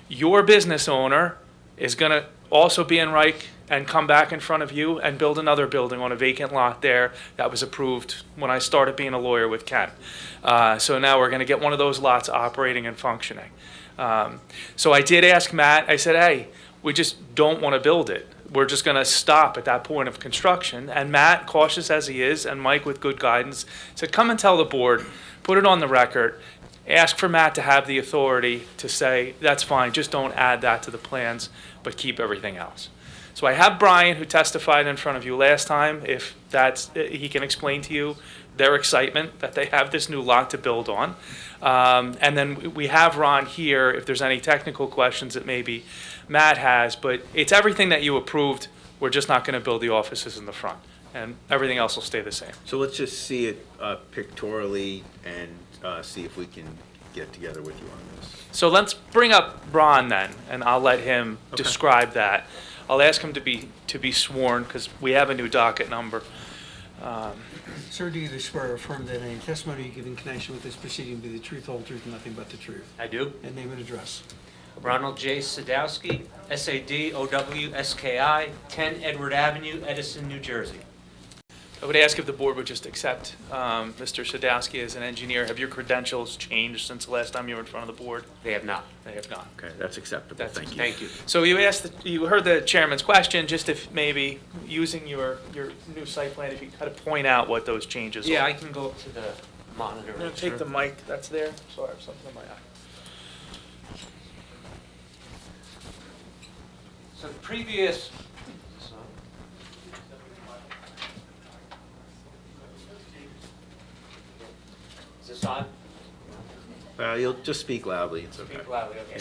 your business owner is going to also be in Reich and come back in front of you and build another building on a vacant lot there that was approved when I started being a lawyer with Ken. So now we're going to get one of those lots operating and functioning. So I did ask Matt, I said, hey, we just don't want to build it. We're just going to stop at that point of construction. And Matt, cautious as he is, and Mike with good guidance, said, come and tell the board, put it on the record, ask for Matt to have the authority to say, that's fine, just don't add that to the plans, but keep everything else. So I have Brian, who testified in front of you last time, if he can explain to you their excitement that they have this new lot to build on. And then we have Ron here if there's any technical questions that maybe Matt has, but it's everything that you approved. We're just not going to build the offices in the front, and everything else will stay the same. So let's just see it pictorially and see if we can get together with you on this. So let's bring up Ron then, and I'll let him Okay. describe that. I'll ask him to be sworn, because we have a new docket number. Sir, do you swear or affirm that any testimony you give in connection with this proceeding will be the truth, whole truth, and nothing but the truth? I do. And name and address. Ronald J. Sadowski, S-A-D-O-W-S-K-I, 10 Edward Avenue, Edison, New Jersey. I would ask if the board would just accept Mr. Sadowski as an engineer. Have your credentials changed since the last time you were in front of the board? They have not. They have not. Okay, that's acceptable, That's- thank you. Thank you. So you heard the chairman's question, just if maybe using your new site plan, if you kind of point out what those changes are. Yeah, I can go up to the monitor. I'm gonna take the mic that's there. Sorry, I have something in my eye. So the previous, is this on? You'll just speak loudly, it's okay. Speak loudly, okay.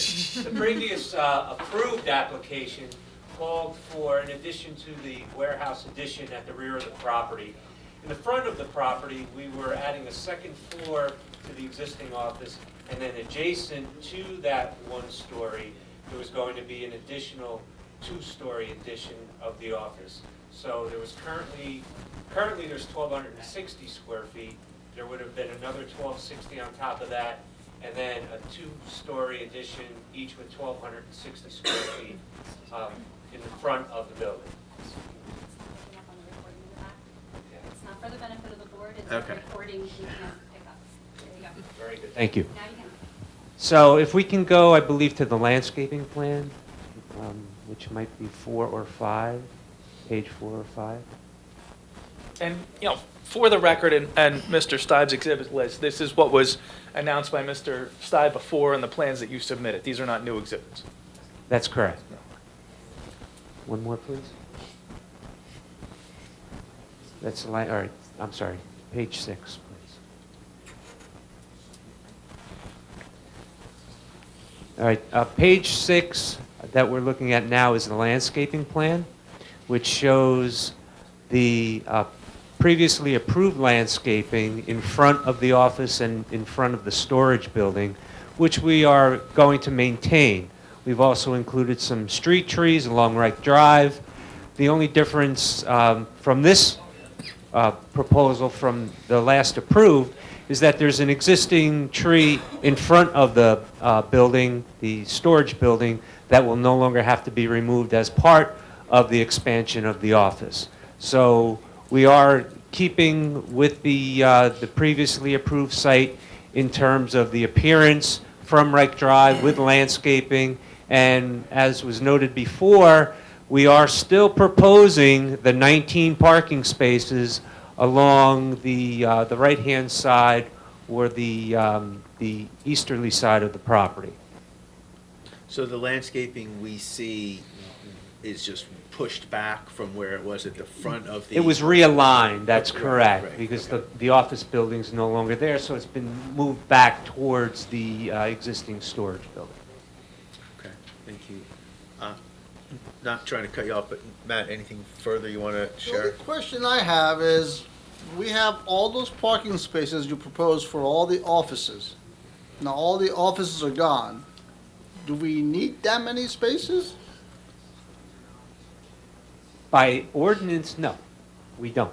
The previous approved application called for an addition to the warehouse addition at the rear of the property. In the front of the property, we were adding a second floor to the existing office, and then adjacent to that one story, there was going to be an additional two-story addition of the office. So there was currently there's 1,260 square feet. There would have been another 1,260 on top of that, and then a two-story addition, each with 1,260 square feet in the front of the building. It's not for the benefit of the board, it's Okay. a recording you can't pick up. There you go. Very good. Thank you. Now you can. So if we can go, I believe, to the landscaping plan, which might be 4 or 5, page 4 or 5. And, for the record and Mr. Stive's exhibit list, this is what was announced by Mr. Stive before in the plans that you submitted. These are not new exhibits. That's correct. One more, please. That's the line, all right, I'm sorry, page 6, please. All right, page 6 that we're looking at now is the landscaping plan, which shows the previously approved landscaping in front of the office and in front of the storage building, which we are going to maintain. We've also included some street trees along Wright Drive. The only difference from this proposal from the last approved is that there's an existing tree in front of the building, the storage building, that will no longer have to be removed as part of the expansion of the office. So we are keeping with the previously approved site in terms of the appearance from Wright Drive with landscaping, and as was noted before, we are still proposing the 19 parking spaces along the right-hand side or the easterly side of the property. So the landscaping we see is just pushed back from where it was at the front of the... It was realigned, that's Right, correct, right, because okay. the office building's no longer there, so it's been moved back towards the existing storage building. Okay, thank you. Not trying to cut you off, but Matt, anything further you want to The share? only question I have is, we have all those parking spaces you propose for all the offices. Now, all the offices are gone. Do we need that many spaces? By ordinance, no, we don't.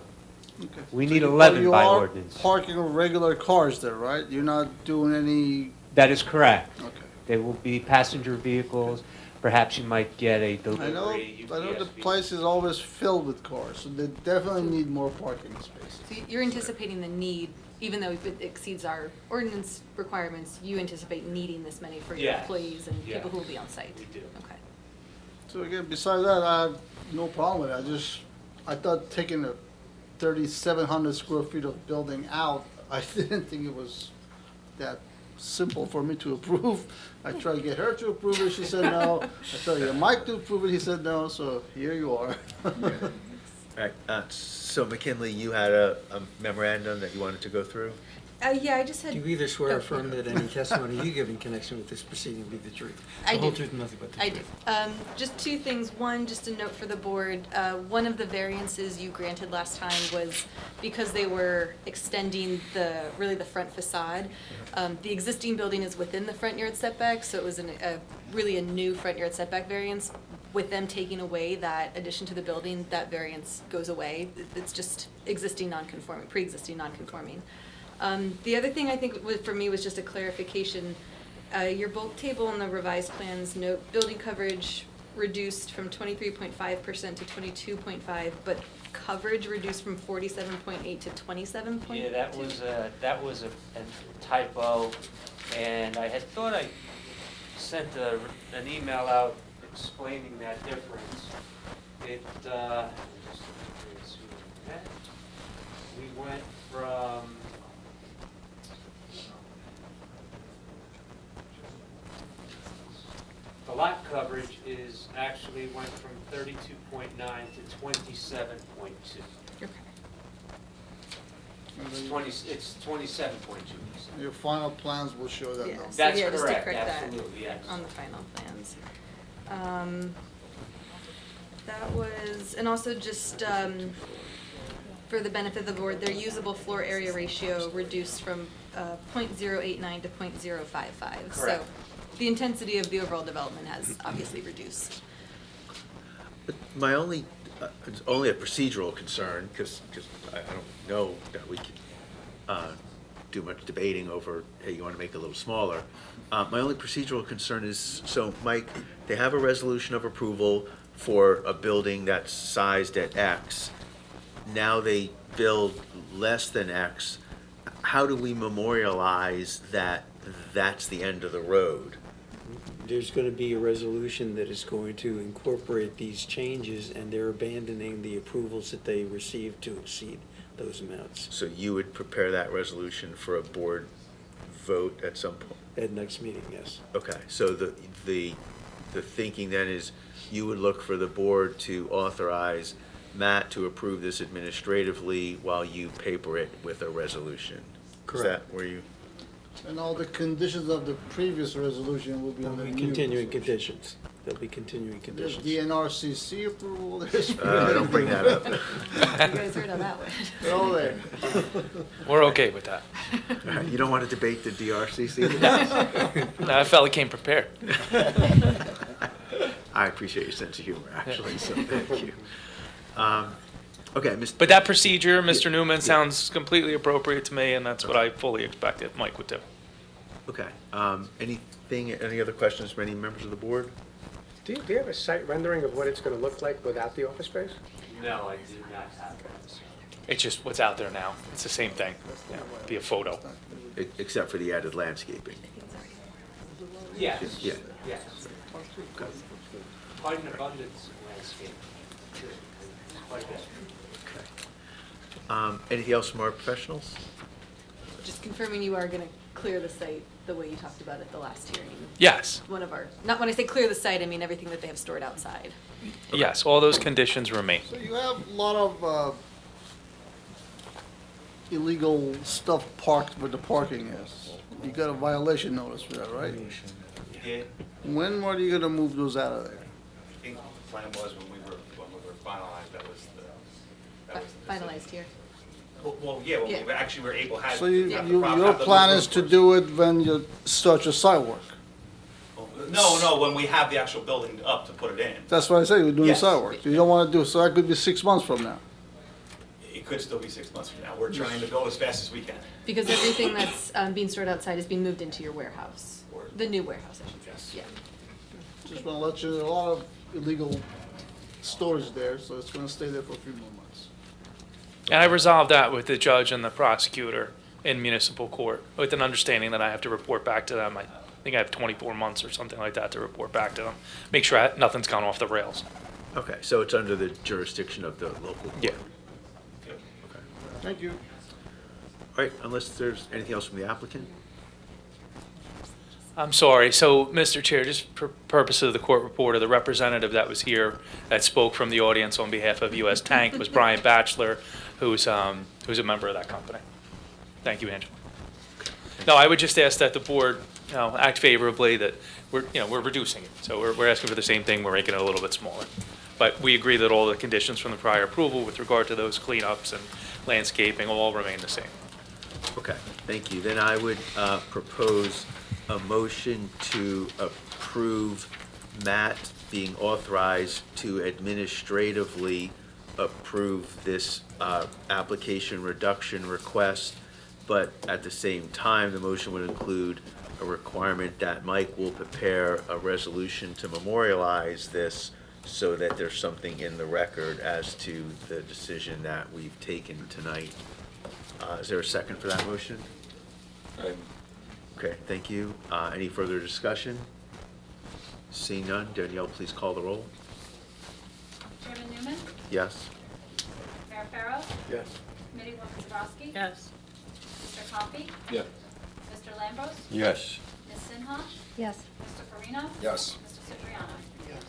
Okay. We So need you- 11 but by You ordinance. are parking regular cars there, right? You're not doing any, That is correct. okay. There will be passenger vehicles, perhaps you might get a I know delivery. the UPS place is always filled with cars, so they definitely need more parking spaces. So you're anticipating the need, even though it exceeds our ordinance requirements, you anticipate needing this many for your Yes. employees and Yeah. people who will be on site? We do. Okay. So again, besides that, I have no problem with it. I thought taking a 3,700 square feet of building out, I didn't think it was that simple for me to approve. I tried to get her to approve it, she said no. I tried to get Mike to approve it, he said no, so here you are. All right, so McKinley, you had a memorandum that you wanted to go through? Yeah, I just had. Do you either swear or Oh. affirm that any testimony you give in connection with this proceeding will be the truth? I The whole do. truth and nothing but the I do. truth? Just two things. One, just a note for the board. One of the variances you granted last time was because they were extending really the front facade. The existing building is within the front yard setback, so it was really a new front yard setback variance. With them taking away that addition to the building, that variance goes away. It's just existing non-conforming, pre-existing non-conforming. The other thing I think for me was just a clarification. Your bulk table in the revised plans note building coverage reduced from 23.5% to 22.5, but coverage reduced from 47.8 to 27.2. Yeah, that was a typo, and I had thought I sent an email out explaining that difference. We went from the lot coverage actually went from 32.9 to 27.2. Okay. It's 27.2%. Your final plans will show that Yeah, number. so That's yeah, just to correct, correct that absolutely, yes. on the final plans. That was, and also just for the benefit of the board, their usable floor area ratio reduced from 0.089 to 0.055. So Correct. the intensity of the overall development has obviously reduced. But my it's only a procedural concern, because I don't know that we can do much debating over, hey, you want to make it a little smaller. My only procedural concern is, so Mike, they have a resolution of approval for a building that's sized at X. Now they build less than X. How do we memorialize that that's the end of the road? There's going to be a resolution that is going to incorporate these changes, and they're abandoning the approvals that they received to exceed those amounts. So you would prepare that resolution for a board vote at some point? At next meeting, yes. Okay, so the thinking then is you would look for the board to authorize Matt to approve this administratively while you paper it with a resolution? Correct. Is that where you? And all the conditions of the previous resolution will be There'll on the be new continuing resolution. conditions. There'll be continuing There's conditions. the NRCC approval, there's. Don't bring that up. You guys heard how that went. They're all there. We're okay with that. All right, you don't want to debate the DRCC? No, that fella came prepared. I appreciate your sense of humor, actually, so thank you. Okay, But that procedure, Mr. Newman, sounds completely appropriate to me, and that's what I fully expected Mike would do. Okay, any other questions from any members of the board? Do you have a site rendering of what it's going to look like without the office space? No, I did not have that. It's just what's out there now. It's the same thing. Yeah, be a photo. Except for the added landscaping? Yes. Yeah. Yes. Okay. Quite an abundance of landscape. Quite a bit. Anything else from our professionals? Just confirming you are going to clear the site the way you talked about at the last hearing. Yes, Not when I say clear the site, I mean everything that they have stored outside. yes, all those conditions remain. So you have a lot of illegal stuff parked where the parking is. You got a violation notice for that, right? Yeah, When were you gonna move those out of there? I think the plan was when we were finalized, that was the decision. Finalized here. Well, yeah, when Yeah. we actually were able, had. So have the your have the plan roof is to first. do it when you start your site work? No, when we have the actual building up to put it in. That's what I say, you're doing Yes. site work. You don't wanna do, so that could be 6 months from now. It could still be 6 months from now. We're trying to go as fast as we can. Because everything that's being stored outside is being moved into your warehouse. The new warehouse, I should say. Yeah. Just wanna let you, a lot of illegal storage there, so it's gonna stay there for a few more months. And I resolved that with the judge and the prosecutor in municipal court, with an understanding that I have to report back to them. I think I have 24 months or something like that to report back to them. Make sure nothing's gone off the rails. Okay, so it's under the jurisdiction of the local court? Yeah. Okay. Thank you. All right, unless there's anything else from the applicant? I'm sorry. So, Mr. Chair, just for purpose of the court reporter, the representative that was here that spoke from the audience on behalf of U.S. Tank was Brian Batchelor, who's a member of that company. Thank you, Angela. No, I would just ask that the board, act favorably, that we're reducing it. So we're asking for the same thing, we're making it a little bit smaller. But we agree that all the conditions from the prior approval with regard to those cleanups and landscaping all remain the same. Okay, thank you. Then I would propose a motion to approve Matt being authorized to administratively approve this application reduction request, but at the same time, the motion would include a requirement that Mike will prepare a resolution to memorialize this so that there's something in the record as to the decision that we've taken tonight. Is there a second for that motion? Okay, thank you. Any further discussion? Seeing none, Danielle, please call the roll. Chairman Newman? Yes? Mayor Farrow? Yes. Committeewoman Zabrowski? Yes. Mr. Coffey? Yeah. Mr. Lambros? Yes. Ms. Sinha? Yes. Mr. Farina? Yes. Mr. Cipriano? Yes.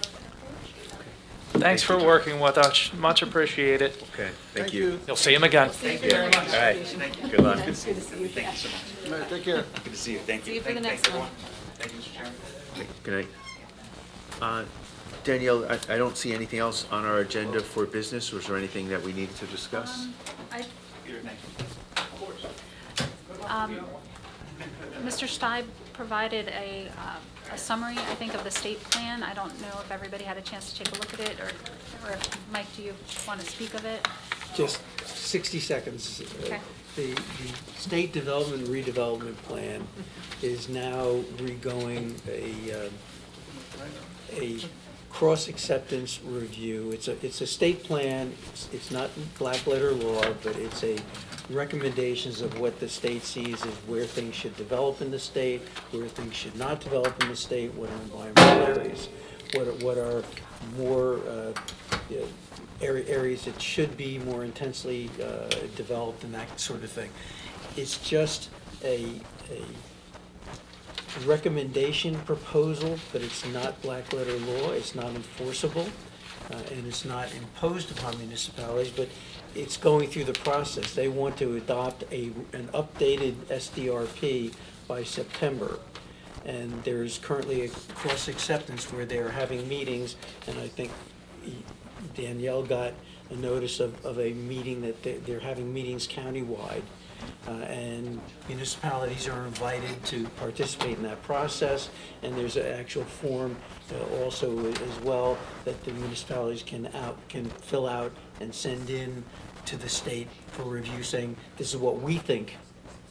Motion approved, 8-0. Thanks for working with us, much appreciated. Okay, thank you. You'll see him again. Thank you very much. All right, good luck. Good to see you. Thank you so much. Mayor, take care. Good to see you. Thank you. See you for the Thank next everyone. one. Thank you, Mr. Chairman. Good night. Danielle, I don't see anything else on our agenda for business. Was there anything that we needed to discuss? Peter, thank you. Mr. Steib provided a summary, I think, of the state plan. I don't know if everybody had a chance to take a look at it, or if, Mike, do you want to speak of it? Just 60 seconds. Okay. The State Development Redevelopment Plan is now regoing a cross-acceptance review. It's a state plan. It's not black letter law, but it's a recommendations of what the state sees as where things should develop in the state, where things should not develop in the state, what are environmental areas, what are more areas that should be more intensely developed and that sort of thing. It's just a recommendation proposal, but it's not black letter law, it's not enforceable, and it's not imposed upon municipalities, but it's going through the process. They want to adopt an updated SDRP by September. And there's currently a cross-acceptance where they're having meetings, and I think Danielle got a notice of a meeting that they're having meetings countywide. And municipalities are invited to participate in that process, and there's an actual form also as well that the municipalities can fill out and send in to the state for review, saying this is what we think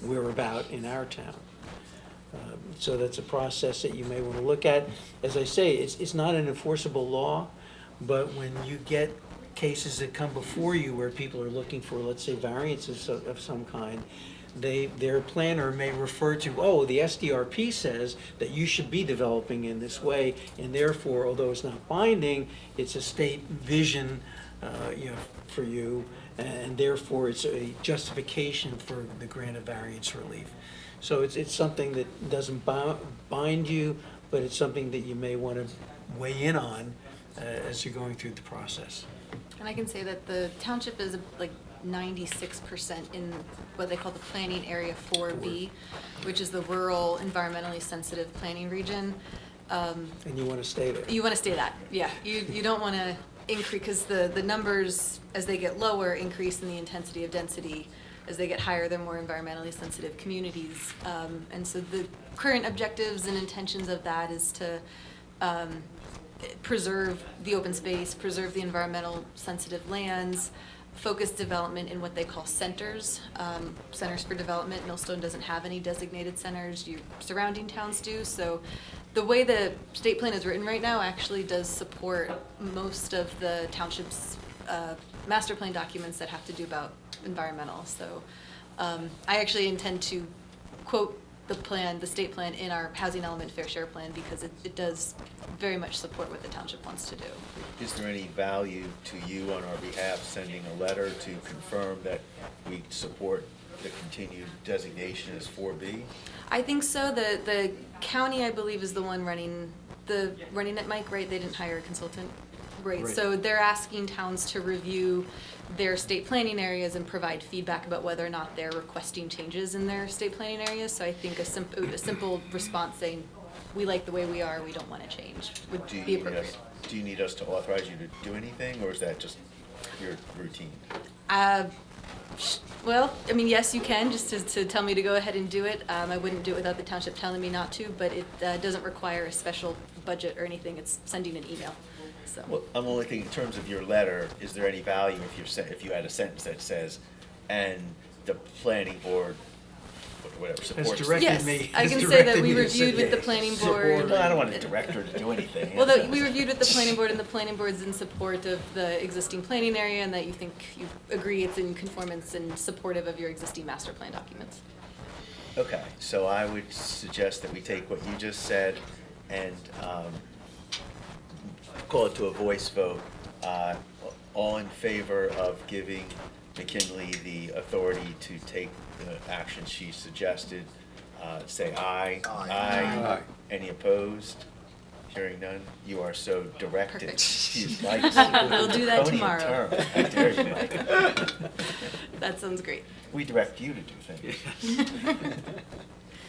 we're about in our town. So that's a process that you may want to look at. As I say, it's not an enforceable law, but when you get cases that come before you where people are looking for, let's say, variances of some kind, their planner may refer to, oh, the SDRP says that you should be developing in this way, and therefore, although it's not binding, it's a state vision, for you, and therefore it's a justification for the grant of variance relief. So it's something that doesn't bind you, but it's something that you may want to weigh in on as you're going through the process. And I can say that the township is like 96% in what they call the planning area 4B, which is the rural environmentally sensitive planning region. And you want to stay there? You want to stay that, yeah. You don't want to increase, because the numbers, as they get lower, increase in the intensity of density. As they get higher, they're more environmentally sensitive communities. And so the current objectives and intentions of that is to preserve the open space, preserve the environmental sensitive lands, focus development in what they call centers, centers for development. Millstone doesn't have any designated centers. Surrounding towns do. So the way the state plan is written right now actually does support most of the township's master plan documents that have to do about environmental. So I actually intend to quote the state plan in our housing element fair share plan, because it does very much support what the township wants to do. Is there any value to you on our behalf sending a letter to confirm that we support the continued designation as 4B? I think so. The county, I believe, is the one running it, Mike, right? They didn't hire a consultant. Right, Right. so they're asking towns to review their state planning areas and provide feedback about whether or not they're requesting changes in their state planning areas. So I think a simple response saying, we like the way we are, we don't want to change, would Do you be need appropriate. us, do you need us to authorize you to do anything, or is that just your routine? Well, I mean, yes, you can, just to tell me to go ahead and do it. I wouldn't do it without the township telling me not to, but it doesn't require a special budget or anything. It's sending an email, so. Well, I'm only thinking in terms of your letter, is there any value if you had a sentence that says, and the planning board, whatever, supports. Yes, I can say that we reviewed with the planning board. Well, I don't want the director to do anything. Well, we reviewed with the planning board, and the planning board's in support of the existing planning area, and that you think, you agree it's in conformance and supportive of your existing master plan documents. Okay, so I would suggest that we take what you just said and call it to a voice vote. All in favor of giving McKinley the authority to take the action she suggested, say aye. Aye. Any opposed? Hearing none, you are so directed. Perfect. She's like We'll do that draconian tomorrow. term. How dare you, Mike. That sounds great. We direct you to do things.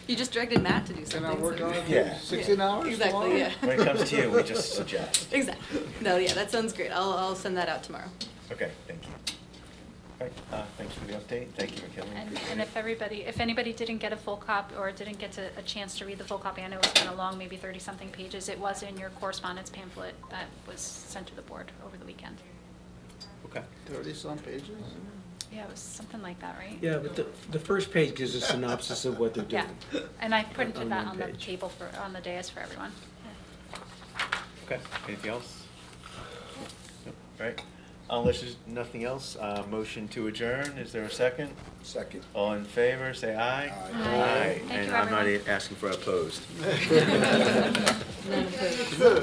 You just directed Matt to do Can I something. work so- on it Yeah. for 16 hours Exactly, tomorrow? yeah. When it comes to you, we just suggest. Exactly. No, yeah, that sounds great. I'll send that out tomorrow. Okay, thank you. All right, thanks for the update. Thank you, McKinley. Appreciate And it. if anybody didn't get a full copy or didn't get a chance to read the full copy, I know it was kind of long, maybe 30-something pages. It was in your correspondence pamphlet that was sent to the board over the weekend. Okay. 30-some pages? Yeah, it was something like that, right? Yeah, but the first page gives a synopsis of what they're Yeah, doing. and I printed On that one on the page. table on the dais for everyone. Okay, anything else? Nope. All right, unless there's nothing else, motion to adjourn, is there a second? Second. All in favor, say aye. Aye. Thank And you, I'm not everyone. asking for opposed. None opposed.